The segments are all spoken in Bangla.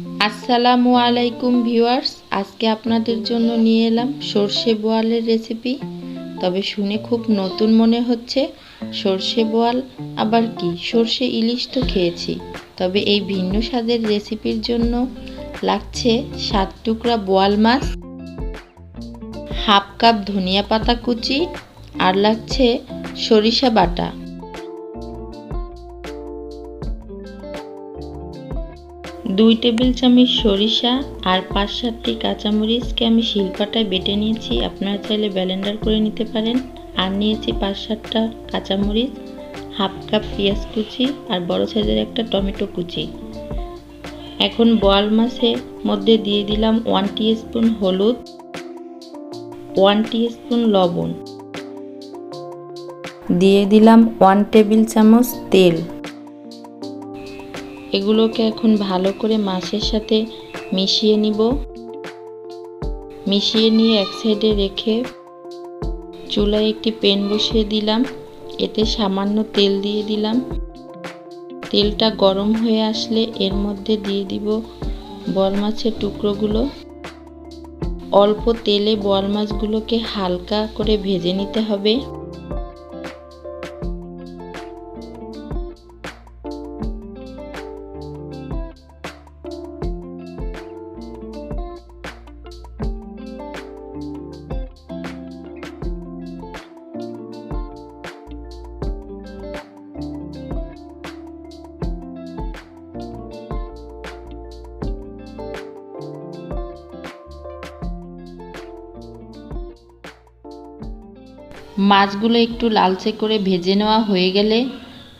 আসসালামু আলাইকুম ভিউয়ার্স, আজকে আপনাদের জন্য নিয়ে এলাম সর্ষে বোয়ালের রেসিপি। তবে শুনে খুব নতুন মনে হচ্ছে, সর্ষে বোয়াল আবার কি? সর্ষে ইলিশ তো খেয়েছি, তবে এই ভিন্ন স্বাদের রেসিপির জন্য লাগছে 7 টুকরা বোয়াল মাছ, হাফ কাপ ধনিয়া পাতা কুচি, আর লাগছে সরিষা বাটা। 2 টেবিল চামচ সরিষা আর 5-7টি কাঁচামরিচকে আমি শিলপাটায় বেটে নিয়েছি। আপনারা চাইলে ব্লেন্ডার করে নিতে পারেন। আর নিয়েছি 5-7টা কাঁচামরিচ, হাফ কাপ পেঁয়াজ কুচি আর বড় সাইজের একটা টমেটো কুচি। এখন বোয়াল মাছের মধ্যে দিয়ে দিলাম 1 টিস্পুন হলুদ, 1 টিস্পুন লবণ, দিয়ে দিলাম 1 টেবিল চামচ তেল। এগুলোকে এখন ভালো করে মাছের সাথে মিশিয়ে নিব। মিশিয়ে নিয়ে এক সাইডে রেখে চুলায় একটি প্যান বসিয়ে দিলাম। এতে সামান্য তেল দিয়ে দিলাম। তেলটা গরম হয়ে আসলে এর মধ্যে দিয়ে দিব বোয়াল মাছের টুকরোগুলো। অল্প তেলে বোয়াল মাছগুলোকে হালকা করে ভেজে নিতে হবে। মাছগুলো একটু লালচে করে ভেজে নেওয়া হয়ে গেলে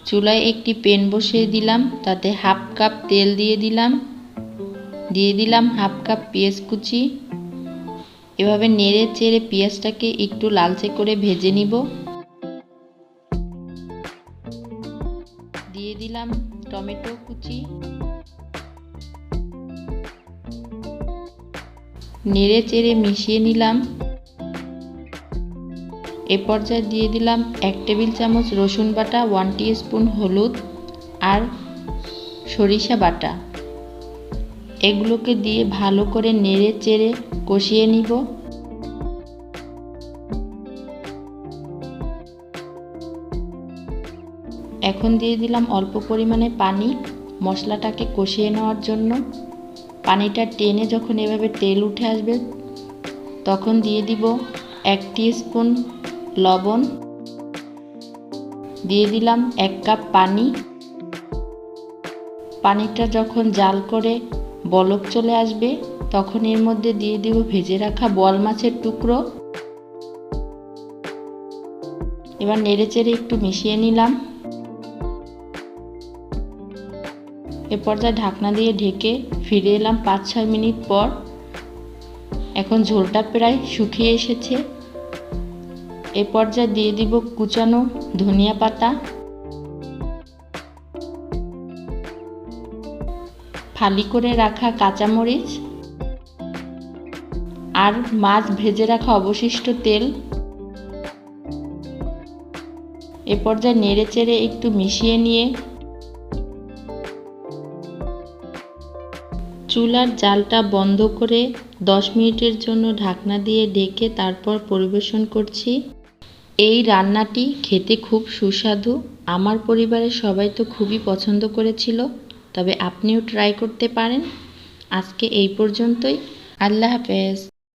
চুলায় একটি প্যান বসিয়ে দিলাম। তাতে হাফ কাপ তেল দিয়ে দিলাম হাফ কাপ পেঁয়াজ কুচি। এভাবে নেড়ে চেড়ে পেঁয়াজটাকে একটু লালচে করে ভেজে নিব। দিয়ে দিলাম টমেটো কুচি, নেড়ে চেড়ে মিশিয়ে নিলাম। এ পর্যায়ে দিয়ে দিলাম 1 টেবিল চামচ রসুন বাটা, 1 টিস্পুন হলুদ আর সরিষা বাটা। এগুলোকে দিয়ে ভালো করে নেড়ে চেড়ে কষিয়ে নিব। এখন দিয়ে দিলাম অল্প পরিমাণে পানি মশলাটাকে কষিয়ে নেওয়ার জন্য। পানিটা টেনে যখন এভাবে তেল উঠে আসবে তখন দিয়ে দিব 1 টিস্পুন লবণ, দিয়ে দিলাম 1 কাপ পানি। পানিটা যখন জাল করে বলক চলে আসবে তখন এর মধ্যে দিয়ে দিব ভেজে রাখা বোয়াল মাছের টুকরো। এবার নেড়েচেড়ে একটু মিশিয়ে নিলাম। এ পর্যায়ে ঢাকনা দিয়ে ঢেকে ফিরে এলাম 5-6 মিনিট পর। এখন ঝোলটা প্রায় শুকিয়ে এসেছে। এ পর্যায়ে দিয়ে দিব কুচানো ধনিয়া পাতা, ফালি করে রাখা কাঁচামরিচ আর মাছ ভেজে রাখা অবশিষ্ট তেল। এ পর্যায়ে নেড়ে চেড়ে একটু মিশিয়ে নিয়ে চুলার জালটা বন্ধ করে 10 মিনিটের জন্য ঢাকনা দিয়ে ঢেকে তারপর পরিবেশন করছি। এই রান্নাটি খেতে খুব সুস্বাদু। আমার পরিবারের সবাই তো খুবই পছন্দ করেছিল, তবে আপনিও ট্রাই করতে পারেন। আজকে এই পর্যন্তই। আল্লাহ হাফেজ।